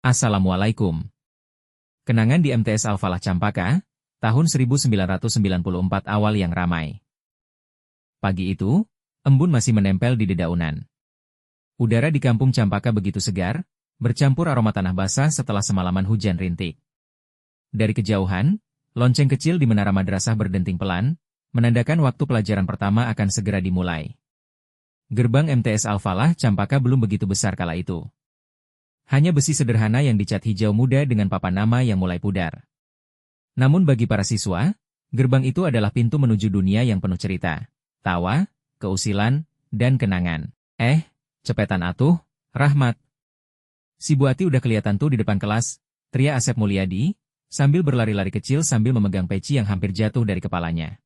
Assalamualaikum. Kenangan di MTS Al-Falah Campaka, tahun 1994 awal yang ramai. Pagi itu, embun masih menempel di dedaunan. Udara di kampung Campaka begitu segar, bercampur aroma tanah basah setelah semalaman hujan rintik. Dari kejauhan, lonceng kecil di menara madrasah berdenting pelan, menandakan waktu pelajaran pertama akan segera dimulai. Gerbang MTS Al-Falah Campaka belum begitu besar kala itu. Hanya besi sederhana yang dicat hijau muda dengan papan nama yang mulai pudar. Namun bagi para siswa, gerbang itu adalah pintu menuju dunia yang penuh cerita, tawa, keusilan, dan kenangan. Cepetan atuh, Rahmat. Si Bu Ati udah kelihatan tuh di depan kelas, teriak Asep Mulyadi, sambil berlari-lari kecil sambil memegang peci yang hampir jatuh dari kepalanya.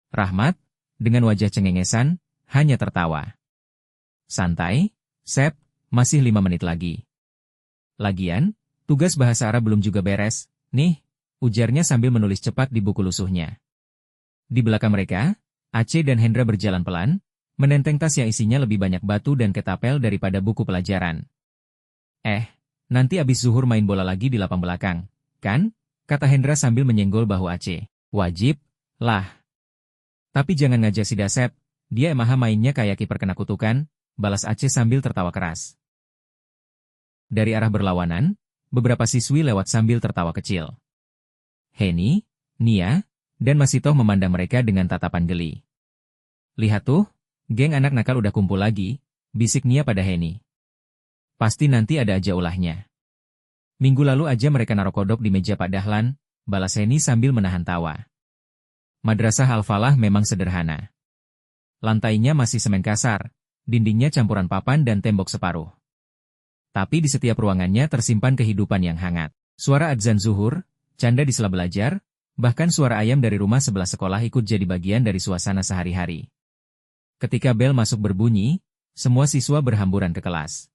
Rahmat, dengan wajah cengengesan, hanya tertawa. Santai, Sep, masih 5 menit lagi. Lagian, tugas bahasa Arab belum juga beres, nih, ujarnya sambil menulis cepat di buku lusuhnya. Di belakang mereka, Aceh dan Hendra berjalan pelan, menenteng tas yang isinya lebih banyak batu dan ketapel daripada buku pelajaran. Nanti abis zuhur main bola lagi di lapang belakang, kan? Kata Hendra sambil menyenggol bahu Aceh. Wajib, lah. Tapi jangan ngajak si Dasep, dia emaha mainnya kayak kiper kena kutukan, balas Aceh sambil tertawa keras. Dari arah berlawanan, beberapa siswi lewat sambil tertawa kecil. Heni, Nia, dan Masitoh memandang mereka dengan tatapan geli. Lihat tuh, geng anak nakal udah kumpul lagi, bisik Nia pada Heni. Pasti nanti ada aja ulahnya. Minggu lalu aja mereka naruh kodok di meja Pak Dahlan, balas Heni sambil menahan tawa. Madrasah Al-Falah memang sederhana. Lantainya masih semen kasar, dindingnya campuran papan dan tembok separuh. Tapi di setiap ruangannya tersimpan kehidupan yang hangat. Suara adzan zuhur, canda di sela belajar, bahkan suara ayam dari rumah sebelah sekolah ikut jadi bagian dari suasana sehari-hari. Ketika bel masuk berbunyi, semua siswa berhamburan ke kelas.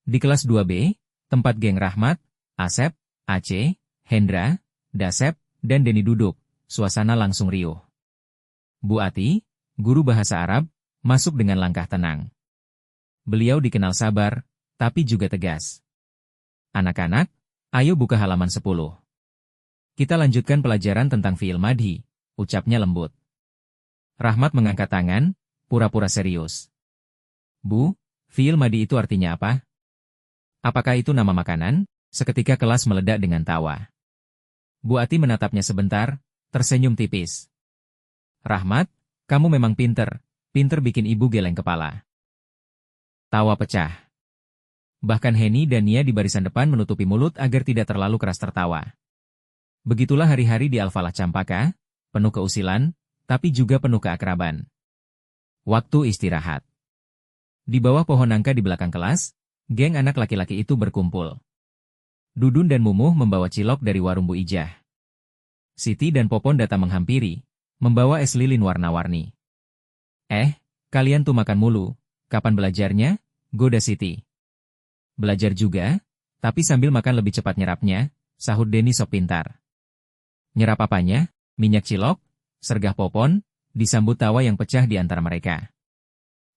Di kelas 2B, tempat geng Rahmat, Asep, Aceh, Hendra, Dasep, dan Deni duduk, suasana langsung riuh. Bu Ati, guru bahasa Arab, masuk dengan langkah tenang. Beliau dikenal sabar, tapi juga tegas. Anak-anak, ayo buka halaman 10. Kita lanjutkan pelajaran tentang fi'il madhi, ucapnya lembut. Rahmat mengangkat tangan, pura-pura serius. Bu, fi'il madhi itu artinya apa? Apakah itu nama makanan? Seketika kelas meledak dengan tawa. Bu Ati menatapnya sebentar, tersenyum tipis. Rahmat, kamu memang pinter bikin ibu geleng kepala. Tawa pecah. Bahkan Heni dan Nia di barisan depan menutupi mulut agar tidak terlalu keras tertawa. Begitulah hari-hari di Al-Falah Campaka, penuh keusilan, tapi juga penuh keakraban. Waktu istirahat. Di bawah pohon nangka di belakang kelas, geng anak laki-laki itu berkumpul. Dudun dan Mumuh membawa cilok dari warung Bu Ijah. Siti dan Popon datang menghampiri, membawa es lilin warna-warni. Kalian tuh makan mulu, kapan belajarnya? Goda Siti. Belajar juga, tapi sambil makan lebih cepat nyerapnya, sahut Deni sok pintar. Nyerap apanya? Minyak cilok? Sergah Popon, disambut tawa yang pecah di antara mereka.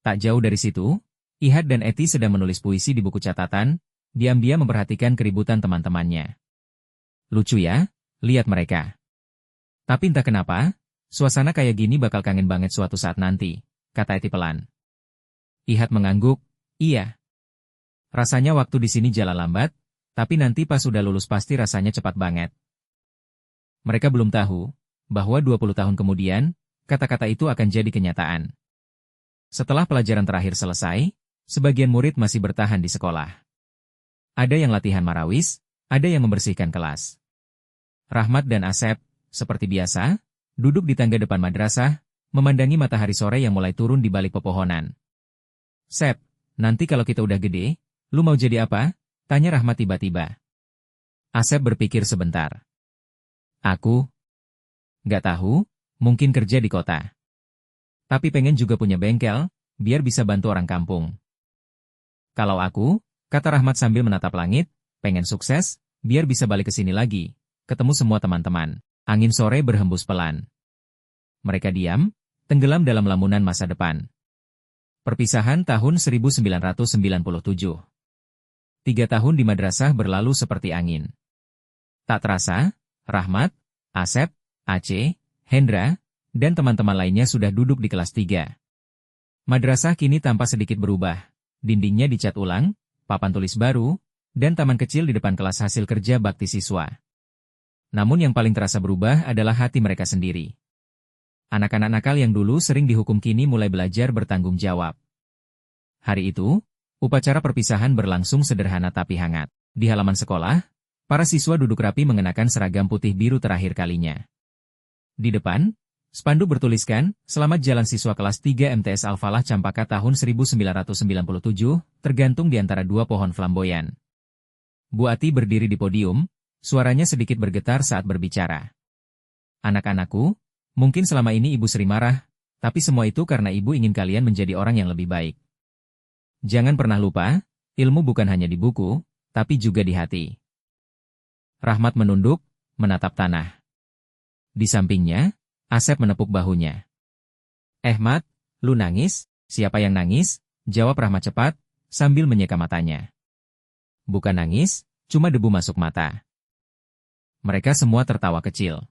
Tak jauh dari situ, Ihad dan Eti sedang menulis puisi di buku catatan, diam-diam memperhatikan keributan teman-temannya. Lucu ya, lihat mereka. Tapi entah kenapa, suasana kayak gini bakal kangen banget suatu saat nanti, kata Eti pelan. Ihad mengangguk, iya. Rasanya waktu di sini jalan lambat, tapi nanti pas udah lulus pasti rasanya cepat banget. Mereka belum tahu, bahwa 20 tahun kemudian, kata-kata itu akan jadi kenyataan. Setelah pelajaran terakhir selesai, sebagian murid masih bertahan di sekolah. Ada yang latihan marawis, ada yang membersihkan kelas. Rahmat dan Asep, seperti biasa, duduk di tangga depan madrasah, memandangi matahari sore yang mulai turun di balik pepohonan. Sep, nanti kalau kita udah gede, lu mau jadi apa? Tanya Rahmat tiba-tiba. Asep berpikir sebentar. Aku? Gak tahu, mungkin kerja di kota. Tapi pengen juga punya bengkel, biar bisa bantu orang kampung. Kalau aku, kata Rahmat sambil menatap langit, pengen sukses, biar bisa balik ke sini lagi, ketemu semua teman-teman. Angin sore berhembus pelan. Mereka diam, tenggelam dalam lamunan masa depan. Perpisahan tahun 1997. 3 tahun di madrasah berlalu seperti angin. Tak terasa, Rahmat, Asep, Aceh, Hendra, dan teman-teman lainnya sudah duduk di kelas 3. Madrasah kini tampak sedikit berubah. Dindingnya dicat ulang, papan tulis baru, dan taman kecil di depan kelas hasil kerja bakti siswa. Namun yang paling terasa berubah adalah hati mereka sendiri. Anak-anak nakal yang dulu sering dihukum kini mulai belajar bertanggung jawab. Hari itu, upacara perpisahan berlangsung sederhana tapi hangat. Di halaman sekolah, para siswa duduk rapi mengenakan seragam putih biru terakhir kalinya. Di depan, spanduk bertuliskan, "Selamat Jalan Siswa Kelas 3 MTS Al-Falah Campaka tahun 1997, tergantung di antara 2 pohon flamboyan." Bu Ati berdiri di podium, suaranya sedikit bergetar saat berbicara. "Anak-anakku, mungkin selama ini ibu sering marah, tapi semua itu karena ibu ingin kalian menjadi orang yang lebih baik. Jangan pernah lupa, ilmu bukan hanya di buku, tapi juga di hati." Rahmat menunduk, menatap tanah. Di sampingnya, Asep menepuk bahunya. "Mat, lu nangis? Siapa yang nangis?" jawab Rahmat cepat, sambil menyeka matanya. "Bukan nangis, cuma debu masuk mata." Mereka semua tertawa kecil.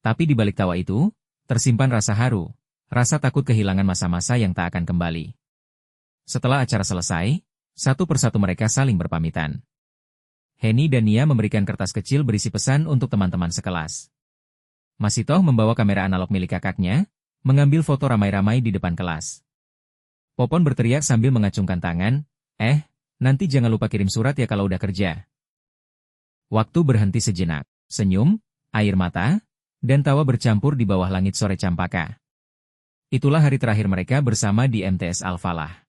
Tapi di balik tawa itu, tersimpan rasa haru, rasa takut kehilangan masa-masa yang tak akan kembali. Setelah acara selesai, satu persatu mereka saling berpamitan. Heni dan Nia memberikan kertas kecil berisi pesan untuk teman-teman sekelas. Masitoh membawa kamera analog milik kakaknya, mengambil foto ramai-ramai di depan kelas. Popon berteriak sambil mengacungkan tangan, nanti jangan lupa kirim surat ya kalau udah kerja." Waktu berhenti sejenak, senyum, air mata, dan tawa bercampur di bawah langit sore Campaka. Itulah hari terakhir mereka bersama di MTS Al-Falah.